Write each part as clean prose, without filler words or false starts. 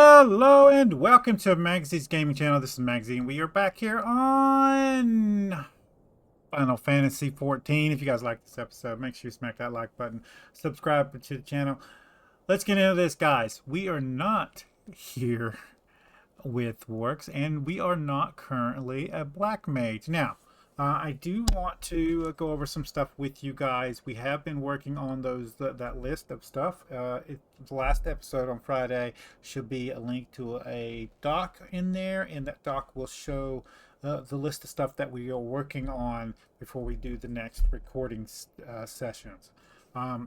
Hello and welcome to Maggie's gaming channel. This is Magzie and we are back here on Final Fantasy 14. If you guys like this episode, make sure you smack that like button, subscribe to the channel. Let's get into this, guys. We are not here with Works, and we are not currently a black mage. Now, I do want to go over some stuff with you guys. We have been working on that list of stuff. The last episode on Friday should be a link to a doc in there, and that doc will show the list of stuff that we are working on before we do the next recording sessions. I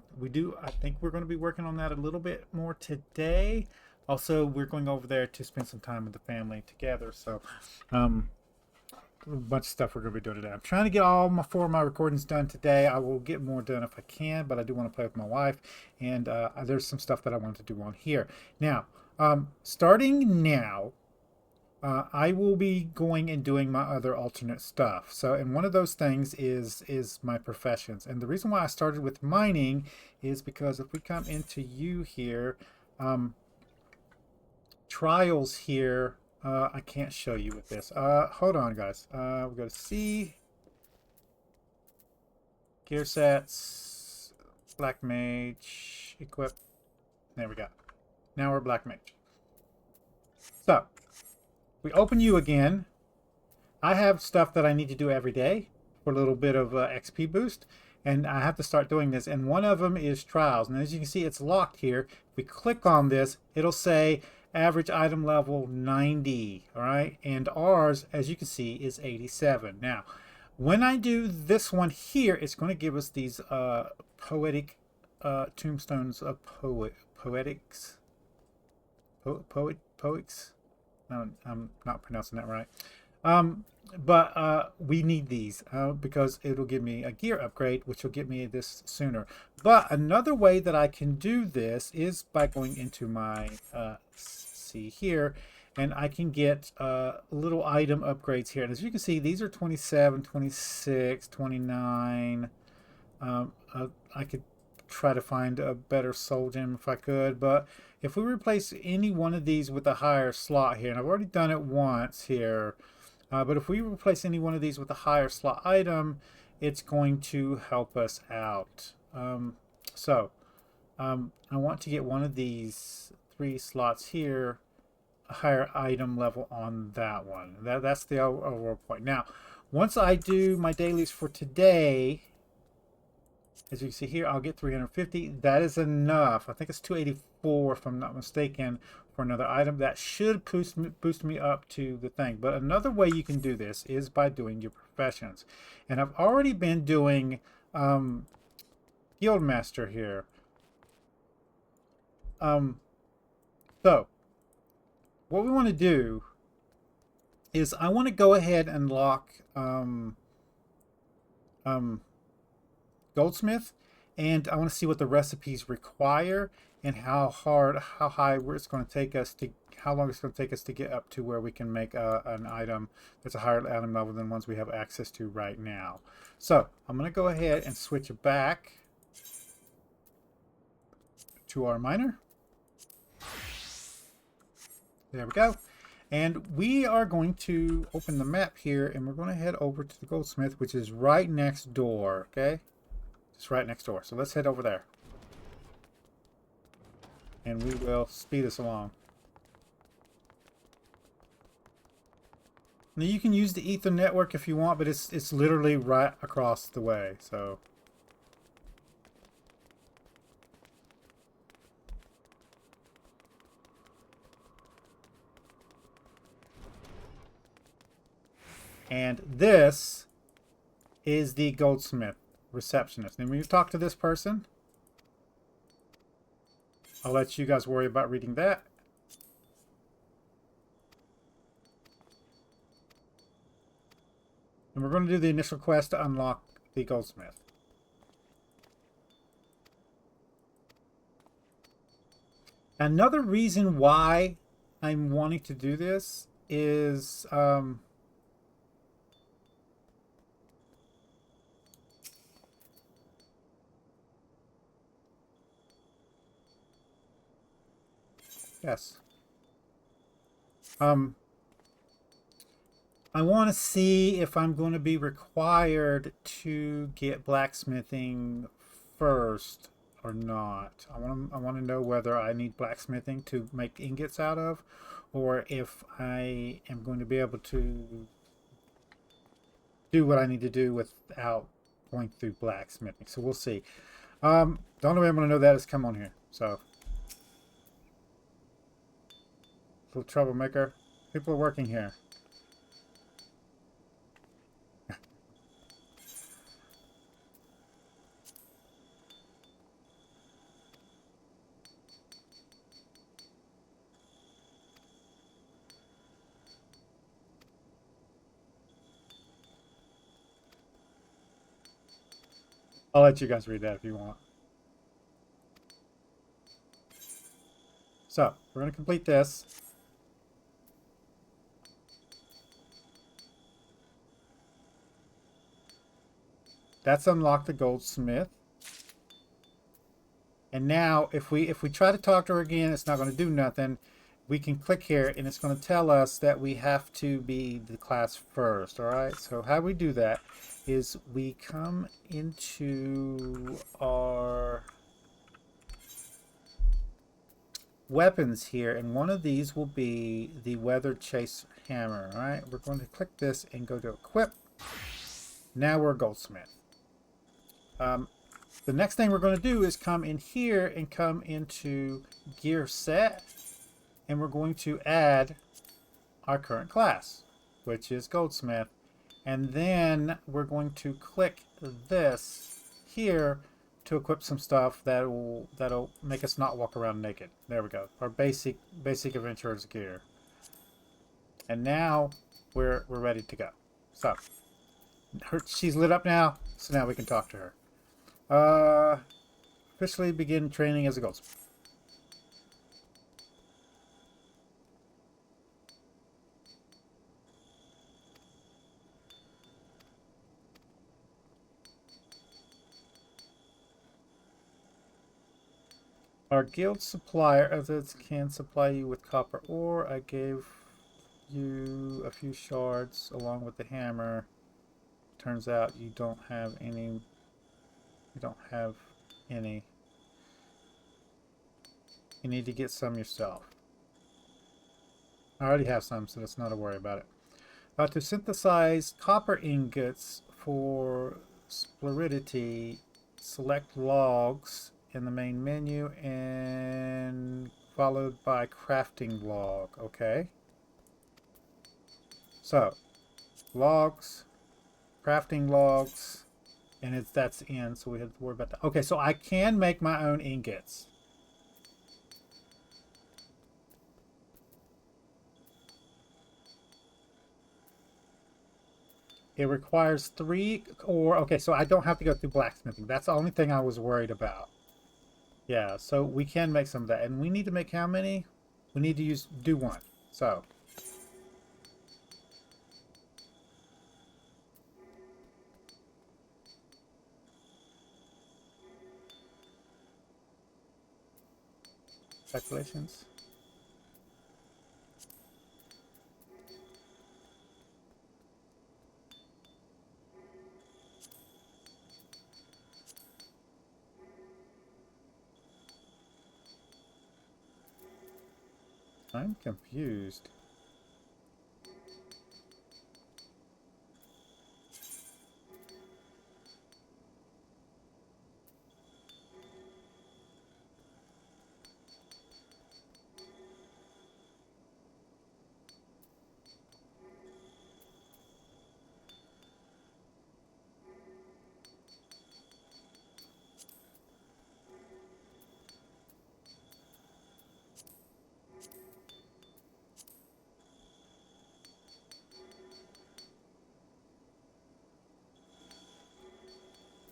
think we're going to be working on that a little bit more today. Also, we're going over there to spend some time with the family together. So, a bunch of stuff we're going to be doing today. I'm trying to get four of my recordings done today. I will get more done if I can, but I do want to play with my wife. And there's some stuff that I want to do on here. Now, starting now, I will be going and doing my other alternate stuff. So, and one of those things is my professions. And the reason why I started with mining is because if we come into you here, trials here, I can't show you with this. Hold on, guys. We'll go to C, gear sets, black mage, equip. There we go. Now we're black mage. So, we open you again. I have stuff that I need to do every day for a little bit of XP boost, and I have to start doing this. And one of them is trials. And as you can see, it's locked here. If we click on this, it'll say average item level 90. All right, and ours, as you can see, is 87. Now, when I do this one here, it's going to give us these poetic tombstones of poetics. Poets. No, I'm not pronouncing that right. But we need these because it'll give me a gear upgrade, which will get me this sooner. But another way that I can do this is by going into my see here, and I can get little item upgrades here. And as you can see, these are 27, 26, 29. I could try to find a better soul gem if I could, but if we replace any one of these with a higher slot here, and I've already done it once here, but if we replace any one of these with a higher slot item, it's going to help us out. I want to get one of these 3 slots here, a higher item level on that one. That's the overall point. Now, once I do my dailies for today, as you can see here, I'll get 350. That is enough. I think it's 284 if I'm not mistaken for another item. That should boost me up to the thing. But another way you can do this is by doing your professions. And I've already been doing Guildmaster here. So, what we want to do is I want to go ahead and lock Goldsmith, and I want to see what the recipes require and how high it's going to take us to, how long it's going to take us to get up to where we can make an item that's a higher item level than ones we have access to right now. So I'm going to go ahead and switch it back to our miner. There we go. And we are going to open the map here, and we're going to head over to the goldsmith, which is right next door, okay? It's right next door. So let's head over there. And we will speed us along. Now you can use the Ether network if you want, but it's literally right across the way. So and this is the goldsmith receptionist. And when you talk to this person, I'll let you guys worry about reading that. And we're going to do the initial quest to unlock the goldsmith. Another reason why I'm wanting to do this is yes. Um, I want to see if I'm going to be required to get blacksmithing first or not. I want to know whether I need blacksmithing to make ingots out of, or if I am going to be able to do what I need to do without going through blacksmithing. So we'll see. The only way I'm going to know that is come on here. So, little troublemaker. People are working here. I'll let you guys read that if you want. So, we're going to complete this. That's unlocked the goldsmith. And now if we try to talk to her again, it's not going to do nothing. We can click here and it's going to tell us that we have to be the class first. All right. So how we do that is we come into our weapons here, and one of these will be the Weather Chase hammer. All right. We're going to click this and go to equip. Now we're a goldsmith. The next thing we're going to do is come in here and come into gear set, and we're going to add our current class, which is goldsmith, and then we're going to click this here to equip some stuff that'll make us not walk around naked. There we go. Our basic adventurer's gear. And now we're ready to go. So she's lit up now, so now we can talk to her. Officially begin training as a goldsmith. Our guild supplier of this can supply you with copper ore. I gave you a few shards along with the hammer. Turns out you don't have any. You don't have any. You need to get some yourself. I already have some, so that's not a worry about it. To synthesize copper ingots for spleridity, select logs in the main menu and followed by crafting log. Okay. So, logs, crafting logs, and that's in, so we have to worry about that. Okay, so I can make my own ingots. It requires 3 ore. Okay, so I don't have to go through blacksmithing. That's the only thing I was worried about. Yeah, so we can make some of that. And we need to make how many? We need to do 1. So. Calculations. I'm confused.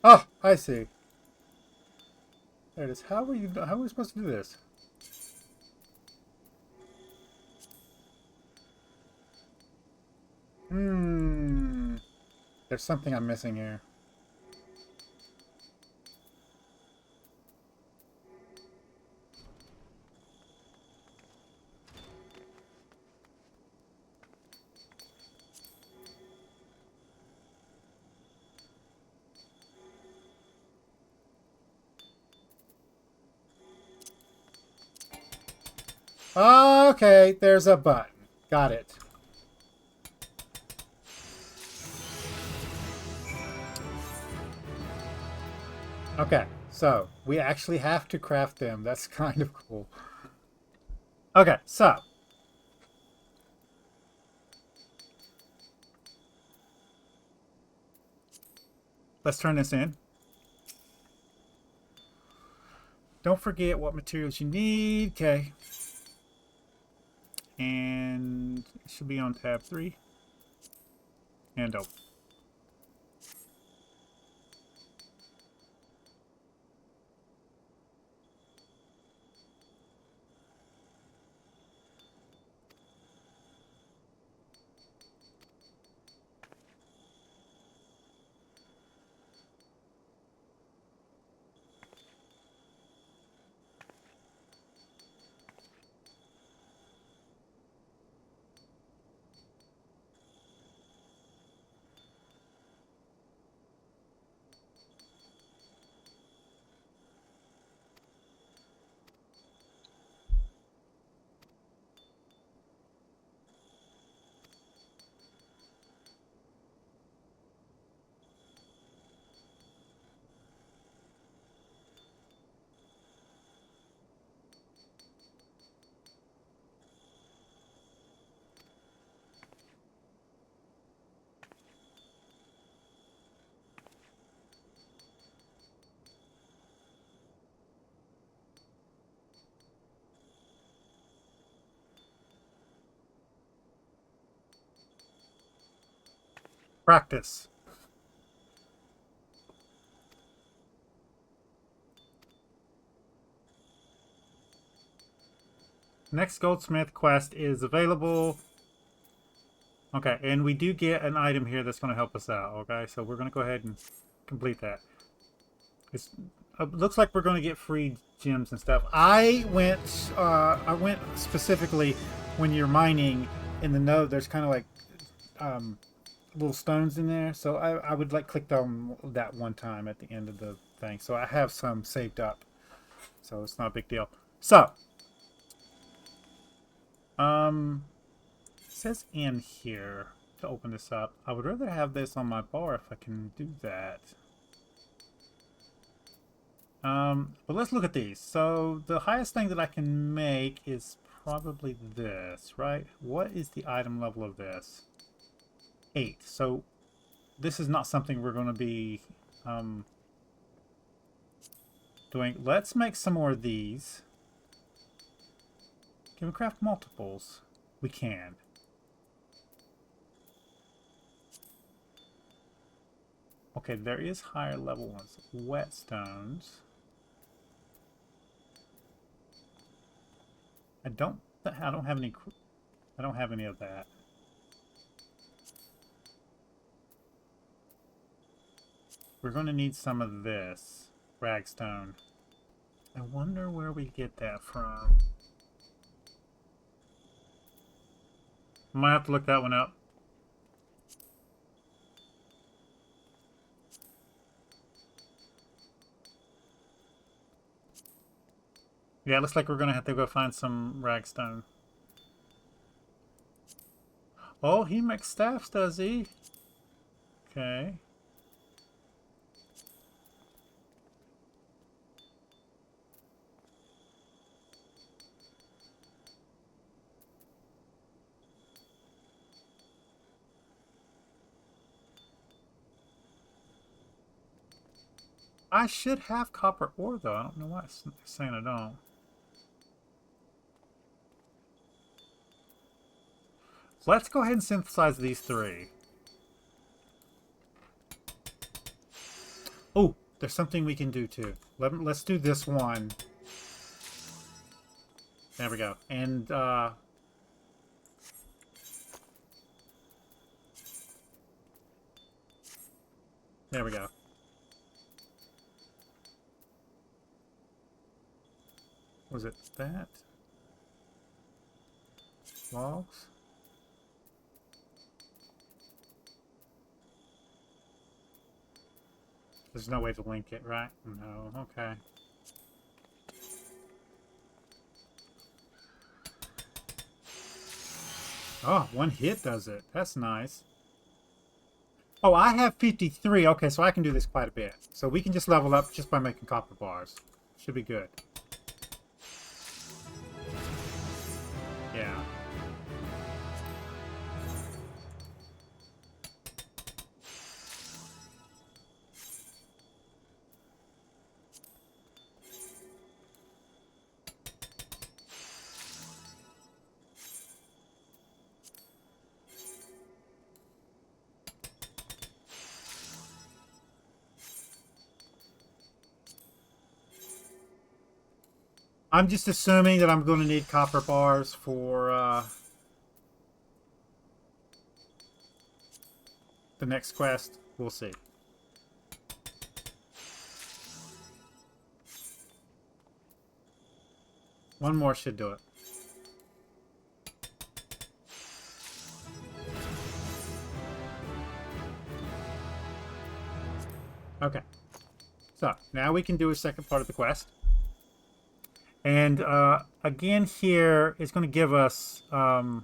Oh, I see. There it is. How are we supposed to do this? There's something I'm missing here. Okay, there's a button. Got it. Okay, so we actually have to craft them. That's kind of cool. Okay, so let's turn this in. Don't forget what materials you need. Okay. And it should be on tab 3. And open. Practice. Next goldsmith quest is available. Okay, and we do get an item here that's going to help us out. Okay, so we're going to go ahead and complete that. It looks like we're going to get free gems and stuff. I went specifically when you're mining in the node. There's kind of like little stones in there, so I would like click on that one time at the end of the thing. So I have some saved up, so it's not a big deal. So it says in here to open this up. I would rather have this on my bar if I can do that. But let's look at these. So the highest thing that I can make is probably this, right? What is the item level of this? 8. So this is not something we're going to be doing. Let's make some more of these. Can we craft multiples? We can. Okay, there is higher level ones. Whetstones. I don't have any of that. We're going to need some of this ragstone. I wonder where we get that from. Might have to look that one up. Yeah, it looks like we're going to have to go find some ragstone. Oh, he makes staffs, does he? Okay. I should have copper ore, though. I don't know why it's saying I don't. Let's go ahead and synthesize these 3. Oh, there's something we can do, too. Let's do this one. There we go. And, there we go. Was it that? Logs? There's no way to link it, right? No, okay. Oh, one hit does it. That's nice. Oh, I have 53. Okay, so I can do this quite a bit. So we can just level up just by making copper bars. Should be good. Yeah. I'm just assuming that I'm going to need copper bars for the next quest. We'll see. One more should do it. Okay. So, now we can do a second part of the quest. And again here, it's going to give us a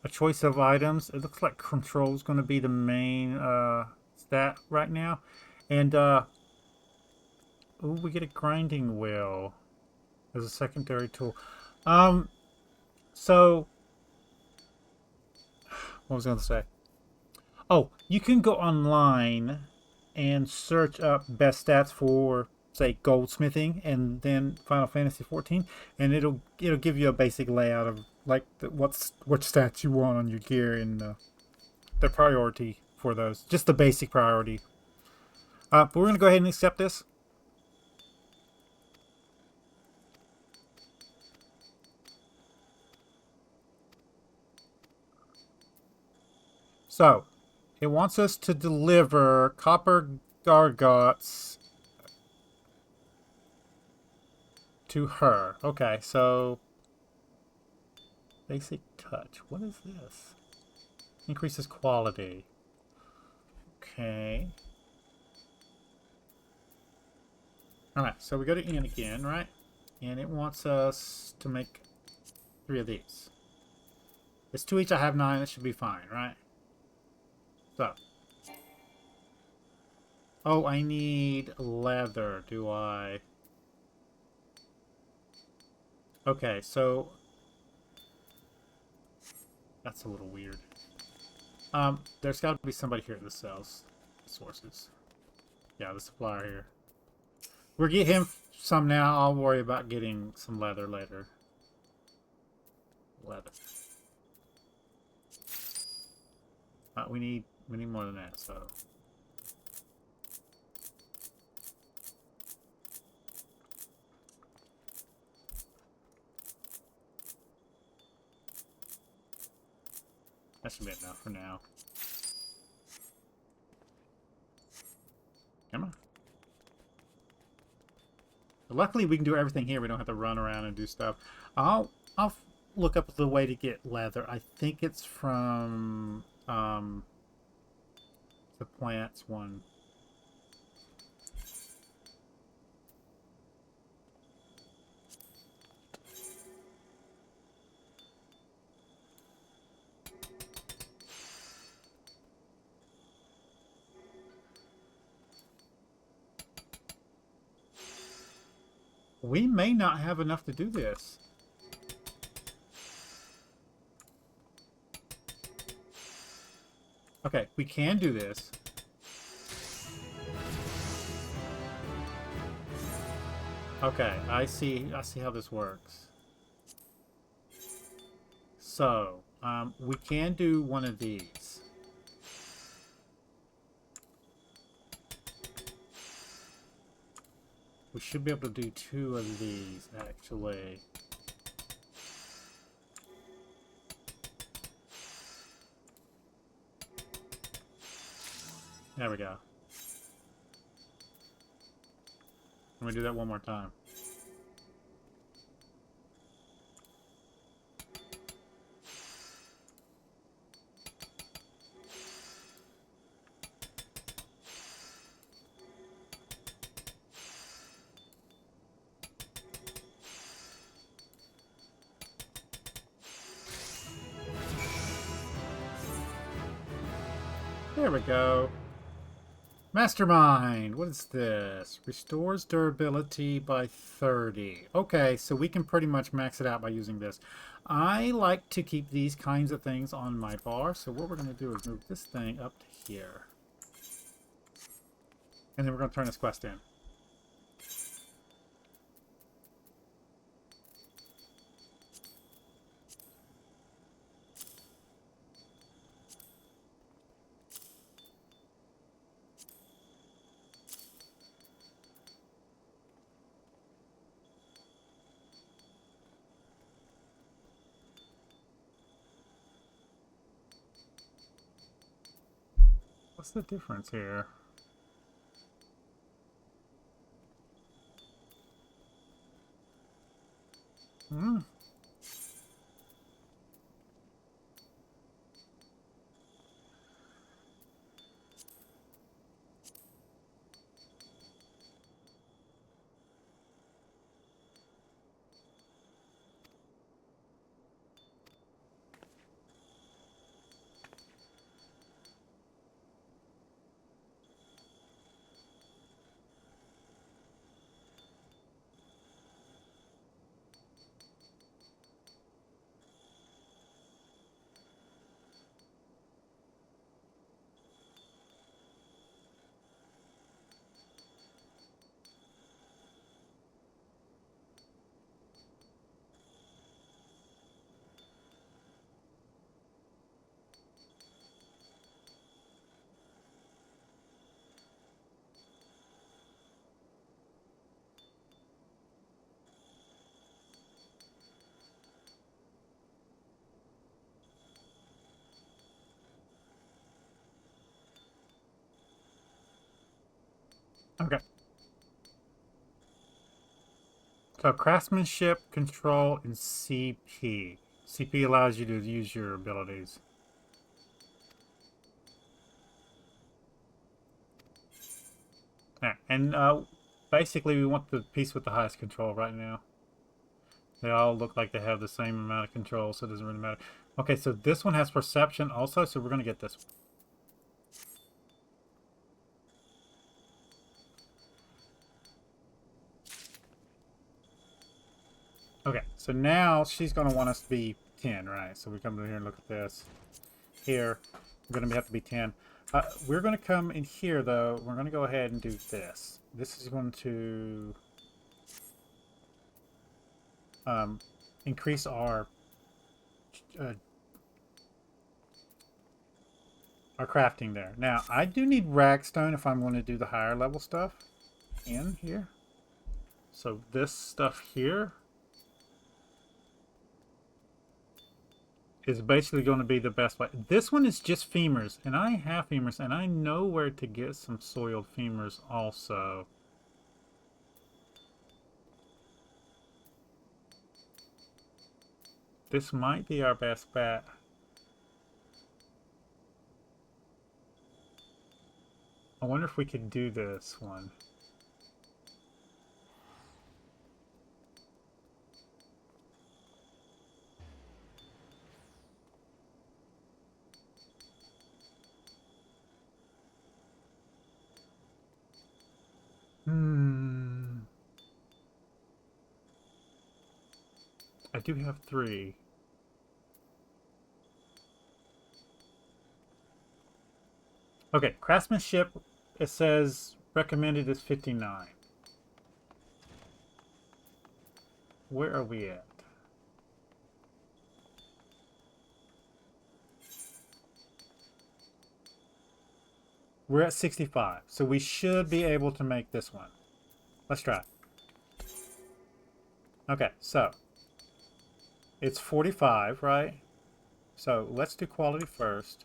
choice of items. It looks like control is going to be the main stat right now. And ooh, we get a grinding wheel as a secondary tool. So what was I going to say? Oh, you can go online and search up best stats for, say, goldsmithing, and then Final Fantasy 14, and it'll give you a basic layout of like what stats you want on your gear and the priority for those, just the basic priority. But we're gonna go ahead and accept this. So it wants us to deliver copper gargots to her. Okay, so basic touch. What is this? Increases quality. Okay. Alright, so we go to N again, right? And it wants us to make 3 of these. It's 2 each, I have 9, that should be fine, right? So. Oh, I need leather, do I? Okay, so that's a little weird. There's got to be somebody here that sells sources. Yeah, the supplier here. We'll get him some now. I'll worry about getting some leather later. Leather. We need more than that, so. That should be enough for now. Come on. But luckily, we can do everything here. We don't have to run around and do stuff. I'll look up the way to get leather. I think it's from the plants one. We may not have enough to do this. Okay, we can do this. Okay, I see how this works. So, we can do one of these. We should be able to do 2 of these, actually. There we go. Let me do that one more time. There we go. Mastermind. What is this? Restores durability by 30. Okay, so we can pretty much max it out by using this. I like to keep these kinds of things on my bar, so what we're going to do is move this thing up to here. And then we're going to turn this quest in. What's the difference here? Hmm. Okay. So craftsmanship, control, and CP. CP allows you to use your abilities. Yeah, and basically we want the piece with the highest control right now. They all look like they have the same amount of control, so it doesn't really matter. Okay, so this one has perception also, so we're going to get this one. Okay, so now she's going to want us to be 10, right? So we come in here and look at this. Here, we're going to have to be 10. We're going to come in here, though. We're going to go ahead and do this. This is going to increase our crafting there. Now, I do need ragstone if I'm going to do the higher level stuff in here. So this stuff here is basically going to be the best way. This one is just femurs, and I have femurs, and I know where to get some soiled femurs also. This might be our best bet. I wonder if we could do this one. I do have 3. Okay, craftsmanship, it says recommended is 59. Where are we at? We're at 65, so we should be able to make this one. Let's try. Okay, so it's 45, right? So let's do quality first.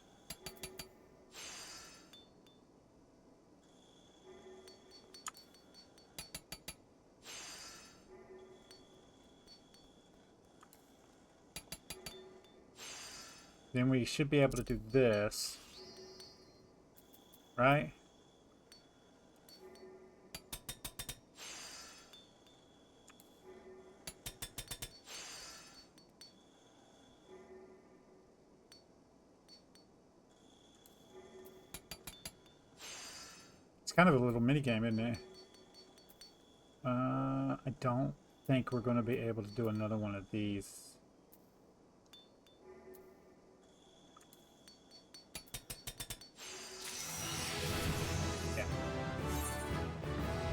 Then we should be able to do this, right? kind of a little mini game, isn't it? I don't think we're going to be able to do another one of these. Yeah.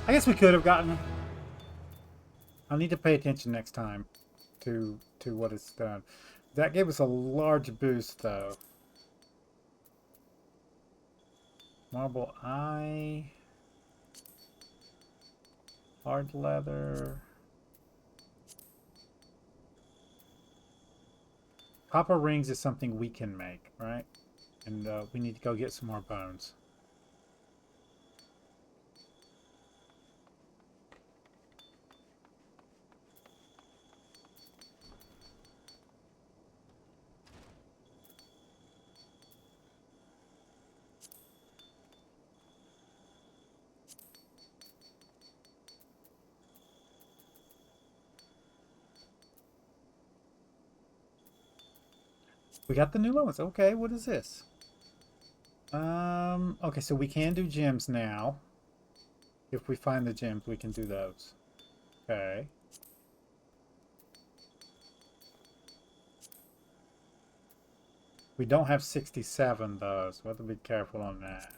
I guess we could have gotten. I'll need to pay attention next time to what it's done. That gave us a large boost, though. Marble eye, hard leather, copper rings is something we can make, right? And we need to go get some more bones. We got the new ones. Okay, what is this? Okay, so we can do gems now. If we find the gems, we can do those. Okay. We don't have 67 though, so we have to be careful on that.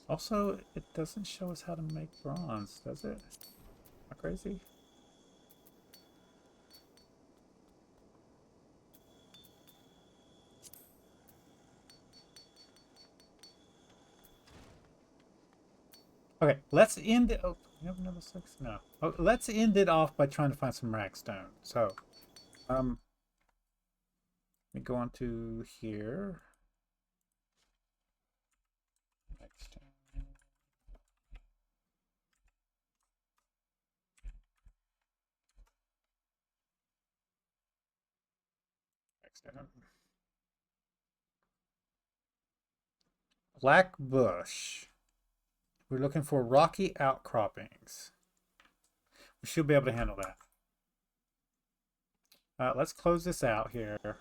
Also, it doesn't show us how to make bronze, does it? Am I crazy? Okay, let's end it. Oh, we have another 6? No. Oh, let's end it off by trying to find some ragstone. So, let me go on to here. Ragstone. Ragstone. Black bush. We're looking for rocky outcroppings. We should be able to handle that. Let's close this out here.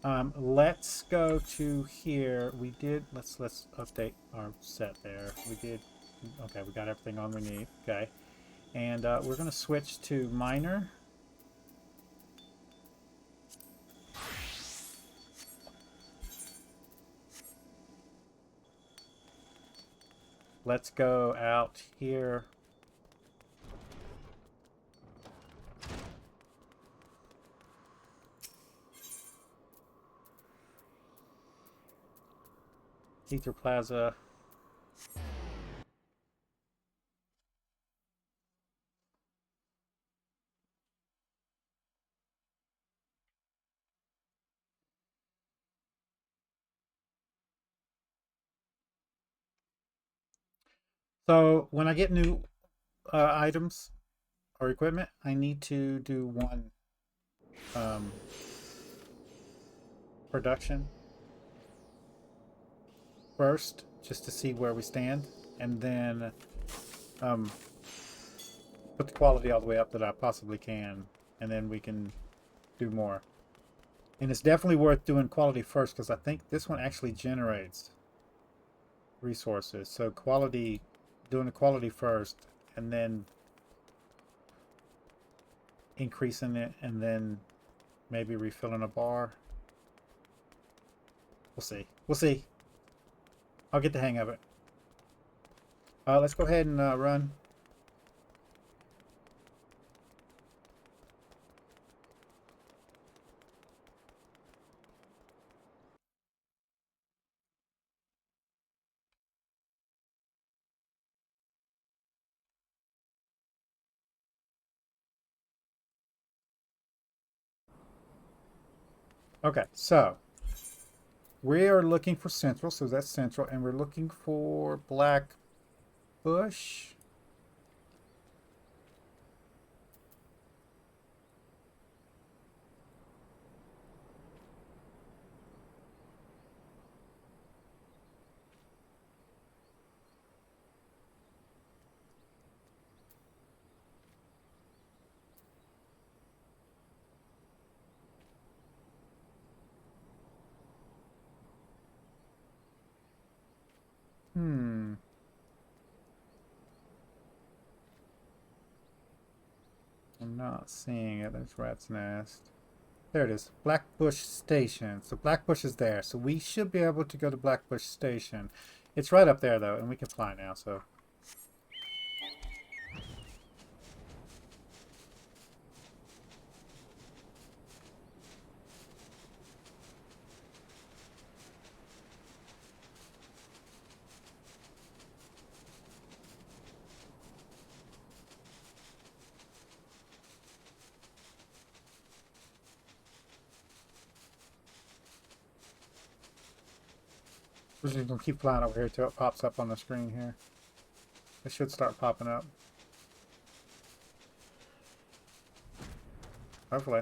Let's go to here. We did. Let's update our set there. We did. Okay, we got everything on we need. Okay, and we're gonna switch to miner. Let's go out here. Ether Plaza. So when I get new items or equipment, I need to do one production first, just to see where we stand, and then put the quality all the way up that I possibly can, and then we can do more. And it's definitely worth doing quality first, because I think this one actually generates resources. So quality, doing the quality first, and then increasing it, and then maybe refilling a bar. We'll see. We'll see. I'll get the hang of it. Let's go ahead and run. Okay, so we are looking for central, so that's central, and we're looking for black bush. not seeing it. There's Rat's Nest. There it is. Blackbush Station. So Blackbush is there. So we should be able to go to Blackbush Station. It's right up there, though, and we can fly now, so... We're just gonna keep flying over here till it pops up on the screen here. It should start popping up. Hopefully.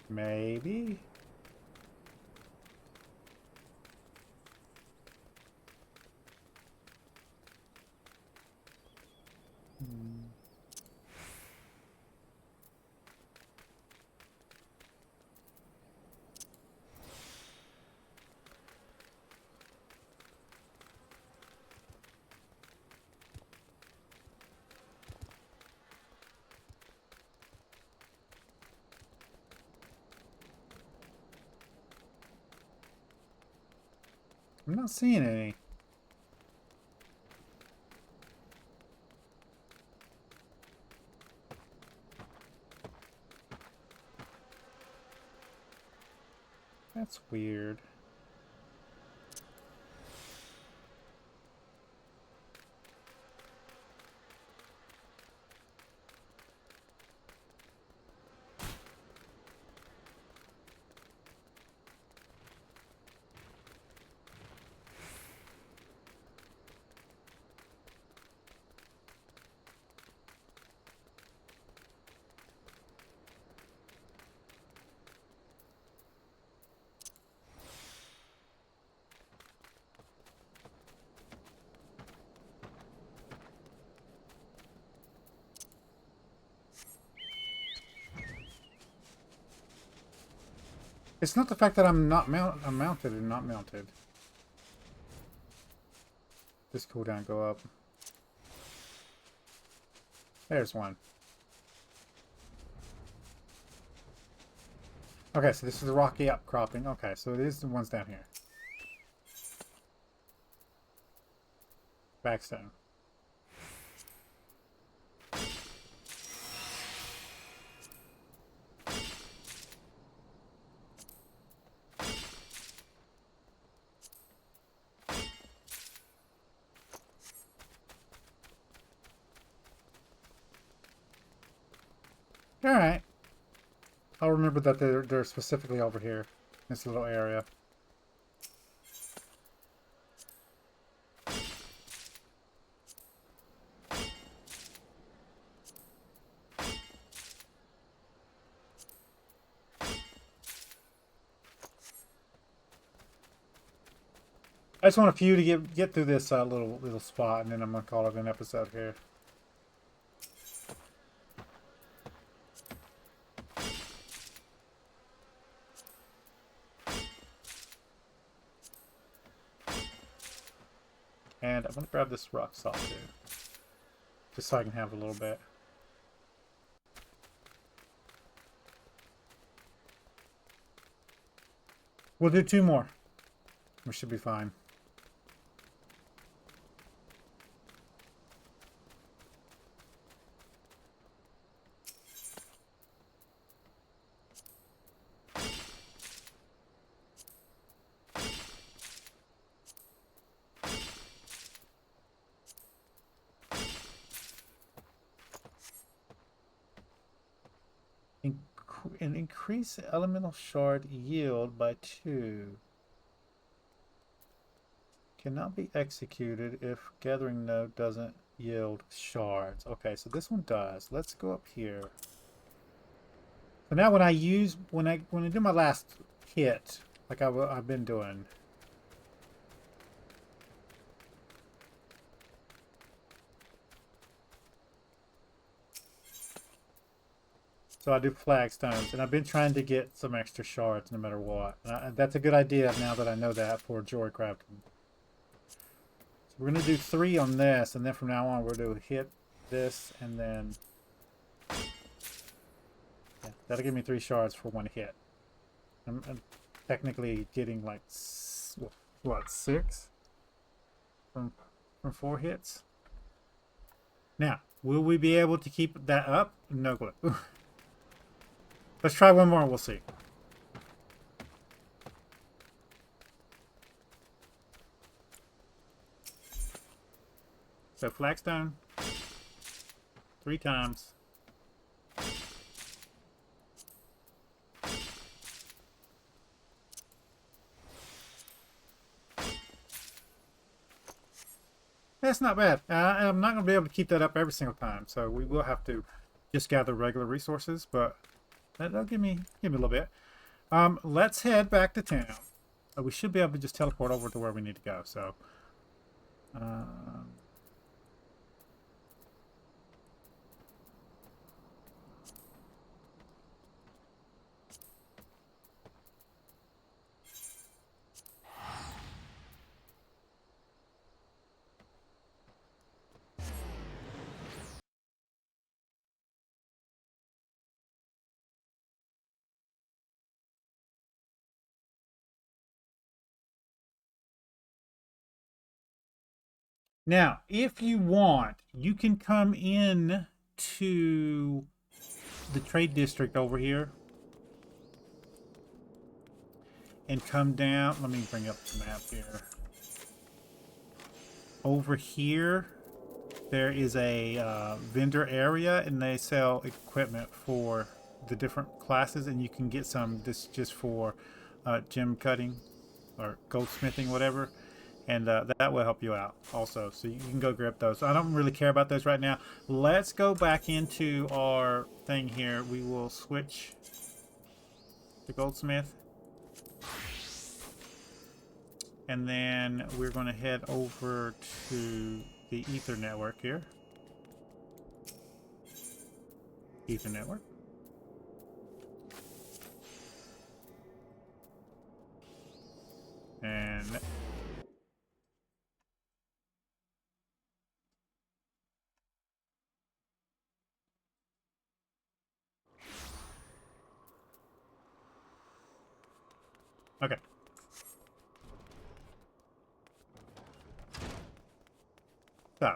Maybe. I'm not seeing any. That's weird. It's not the fact that I'm mounted and not mounted. This cooldown go up. There's one. Okay, so this is the rocky outcropping. Okay, so it is the ones down here. Backstone. Alright. I'll remember that they're specifically over here. This little area. I just want a few to get through this little spot, and then I'm gonna call it an episode here. And I'm gonna grab this rock salt too, just so I can have a little bit. We'll do 2 more. We should be fine. And increase elemental shard yield by 2. Cannot be executed if gathering node doesn't yield shards. Okay, so this one does. Let's go up here. So now when I do my last hit, like I've been doing. So I do flagstones, and I've been trying to get some extra shards no matter what. That's a good idea now that I know that for joy crafting. So we're going to do 3 on this, and then from now on we're going to hit this, and then... Yeah, that'll give me 3 shards for 1 hit. I'm technically getting like, what, 6? From 4 hits? Now, will we be able to keep that up? No clue. Let's try one more and we'll see. So flagstone 3 times. That's not bad. I'm not going to be able to keep that up every single time, so we will have to just gather regular resources, but that'll give me a little bit. Let's head back to town. We should be able to just teleport over to where we need to go. So, now, if you want, you can come in to the trade district over here and come down. Let me bring up the map here. Over here, there is a vendor area, and they sell equipment for the different classes, and you can get some this just for gem cutting or goldsmithing, whatever. And that will help you out also. So you can go grab those. I don't really care about those right now. Let's go back into our thing here. We will switch to goldsmith. And then we're going to head over to the Ether network here. Ether network. And okay. So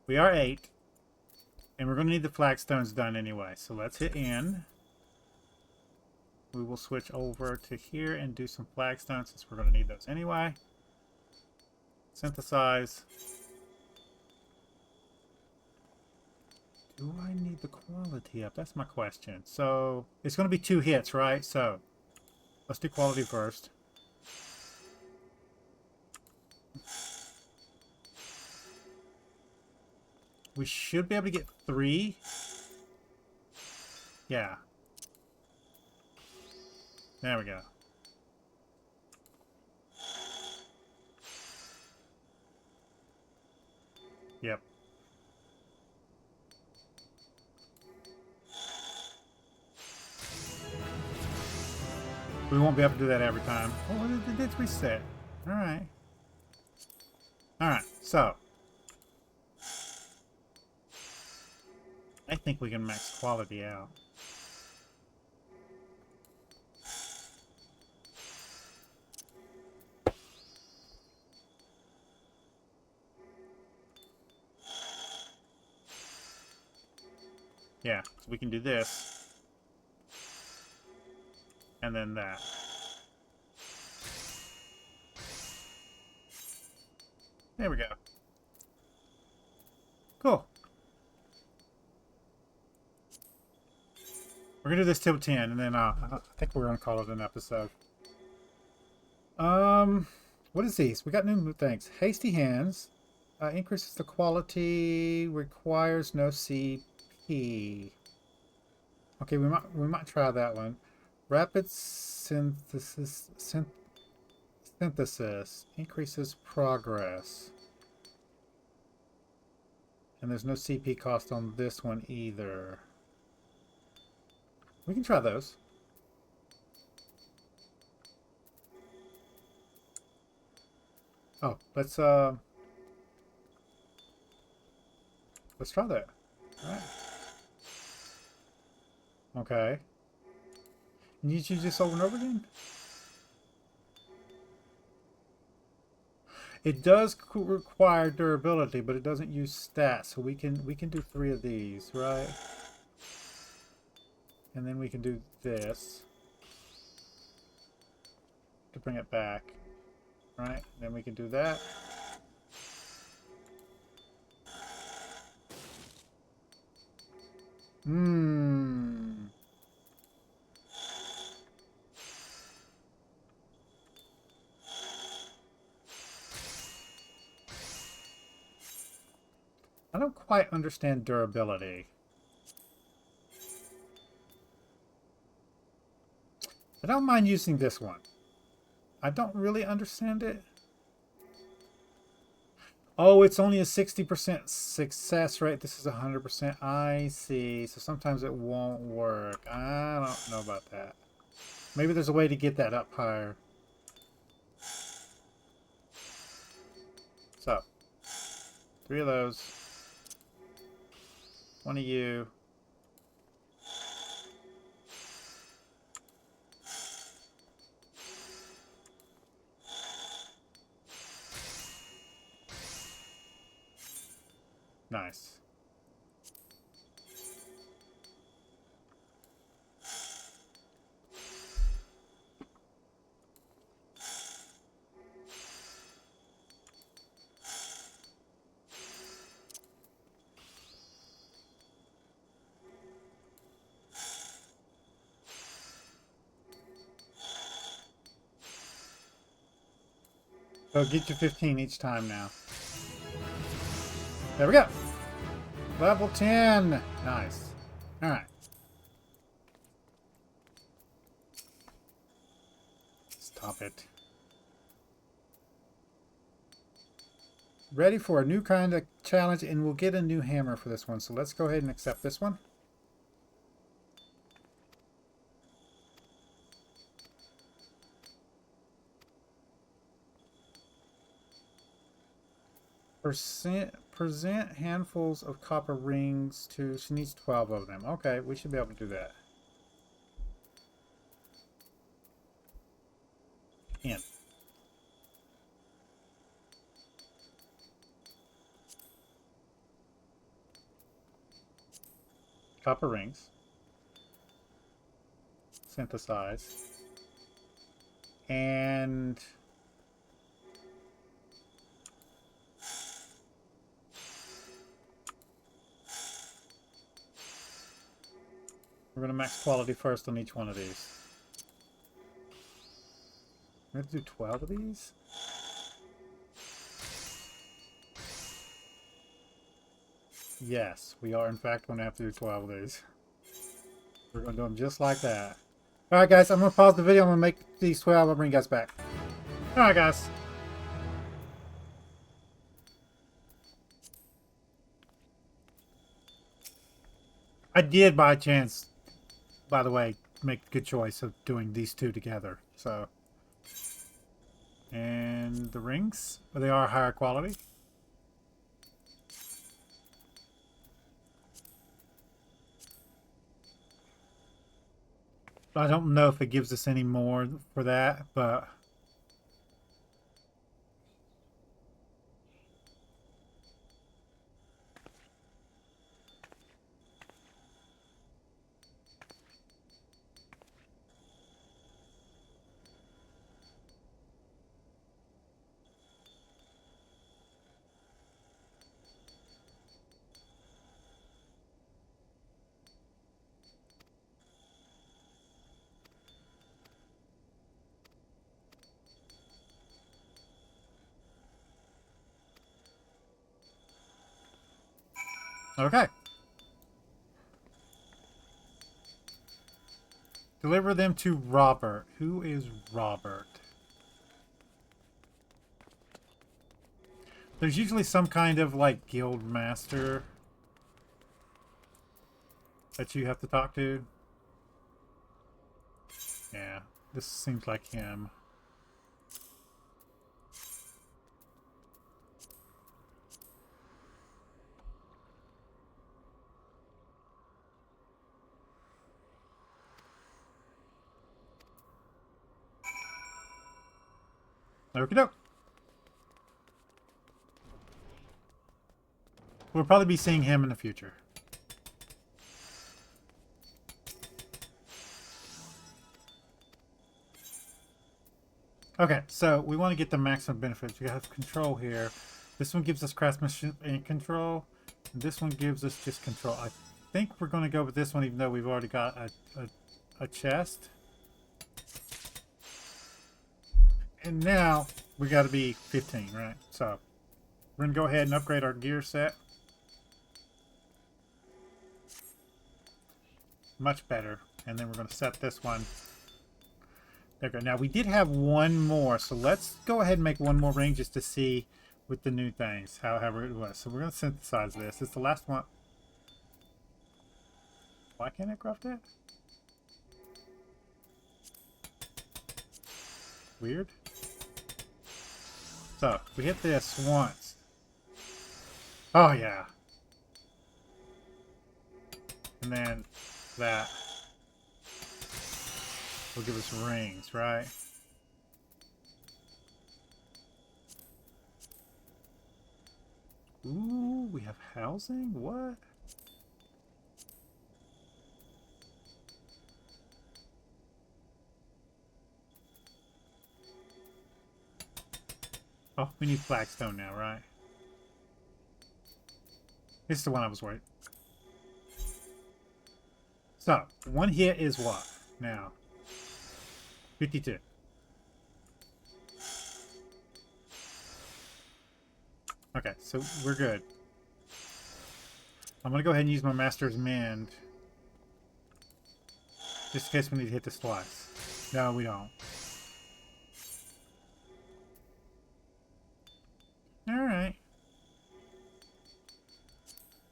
we are 8. And we're going to need the flagstones done anyway. So let's hit N. We will switch over to here and do some flagstones since we're going to need those anyway. Synthesize. Do I need the quality up? That's my question. So it's going to be 2 hits, right? So let's do quality first. We should be able to get 3. Yeah. There we go. Yep. We won't be able to do that every time. Oh, it did reset. Alright. Alright, so. I think we can max quality out. Yeah, so we can do this. And then that. There we go. Cool. We're going to do this till 10, and then I think we're going to call it an episode. What is these? We got new things. Hasty Hands. Increases the quality. Requires no CP. Okay, we might try that one. Rapid synthesis increases progress. And there's no CP cost on this one either. We can try those. Oh, let's try that. All right. Okay. And you choose this over and over again? It does require durability, but it doesn't use stats, so we can do 3 of these, right? And then we can do this to bring it back, right? Then we can do that. I don't quite understand durability. I don't mind using this one. I don't really understand it. Oh, it's only a 60% success rate. This is 100%. I see. So sometimes it won't work. I don't know about that. Maybe there's a way to get that up higher. So, 3 of those. 1 of you. Nice. So get you 15 each time now. There we go. Level 10. Nice. All right. Stop it. Ready for a new kind of challenge, and we'll get a new hammer for this one. So let's go ahead and accept this one. Present handfuls of copper rings to... She needs 12 of them. Okay, we should be able to do that. In. Copper rings. Synthesize. And... we're going to max quality first on each one of these. We have to do 12 of these? Yes, we are in fact going to have to do 12 of these. We're going to do them just like that. Alright guys, I'm going to pause the video. I'm going to make these 12. I'll bring you guys back. Alright guys. I did by chance, by the way, make a good choice of doing these 2 together. So, and the rings, they are higher quality. I don't know if it gives us any more for that, but okay. Deliver them to Robert. Who is Robert? There's usually some kind of like guild master that you have to talk to. Yeah, this seems like him. There we go. We'll probably be seeing him in the future. Okay, so we want to get the maximum benefits. We have control here. This one gives us craftsmanship and control. And this one gives us just control. I think we're going to go with this one, even though we've already got a chest. And now we got to be 15, right? So we're going to go ahead and upgrade our gear set. Much better. And then we're going to set this one. There we go. Now we did have one more, so let's go ahead and make one more ring just to see with the new things, however it was. So we're going to synthesize this. It's the last one. Why can't I craft that? Weird. So we hit this once. Oh yeah. And then that will give us rings, right? Ooh, we have housing? What? Oh, we need flagstone now, right? This is the one I was worried. So, one hit is what? Now, 52. Okay, so we're good. I'm going to go ahead and use my Master's Mend. Just in case we need to hit this twice. No, we don't. Alright.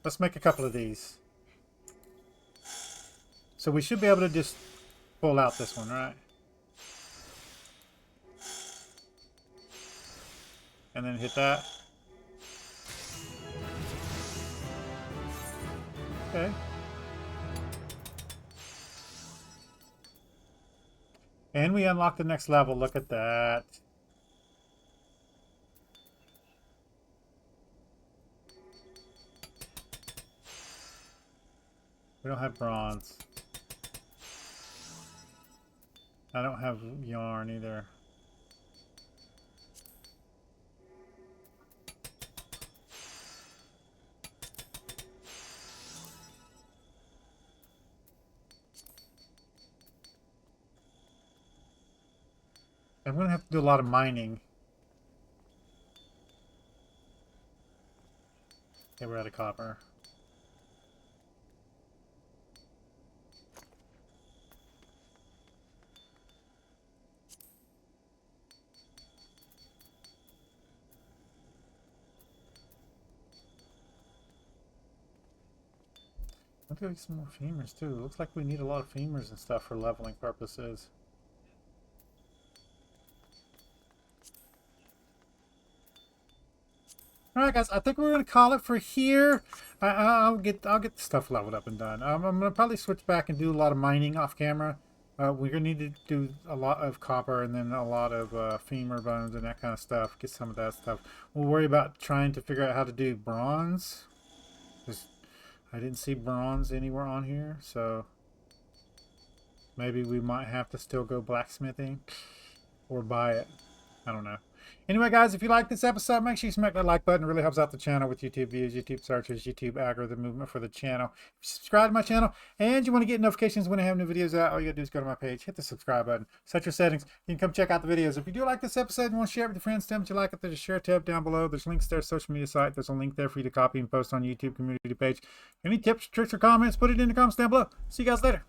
Let's make a couple of these. So we should be able to just pull out this one, right? And then hit that. Okay. And we unlock the next level. Look at that. We don't have bronze. I don't have yarn either. I'm going to have to do a lot of mining. Okay, we're out of copper. Let's go get some more femurs too. Looks like we need a lot of femurs and stuff for leveling purposes. Alright guys, I think we're gonna call it for here. I'll get the stuff leveled up and done. I'm gonna probably switch back and do a lot of mining off camera. We're gonna need to do a lot of copper and then a lot of femur bones and that kind of stuff. Get some of that stuff. We'll worry about trying to figure out how to do bronze. I didn't see bronze anywhere on here, so maybe we might have to still go blacksmithing or buy it. I don't know. Anyway, guys, if you like this episode, make sure you smack that like button. It really helps out the channel with YouTube views, YouTube searches, YouTube algorithm movement for the channel. If you subscribe to my channel and you want to get notifications when I have new videos out, all you gotta do is go to my page, hit the subscribe button, set your settings. You can come check out the videos. If you do like this episode and want to share it with your friends, tell them that you like it. There's a share tab down below. There's links to their social media site. There's a link there for you to copy and post on YouTube community page. Any tips, tricks, or comments, put it in the comments down below. See you guys later.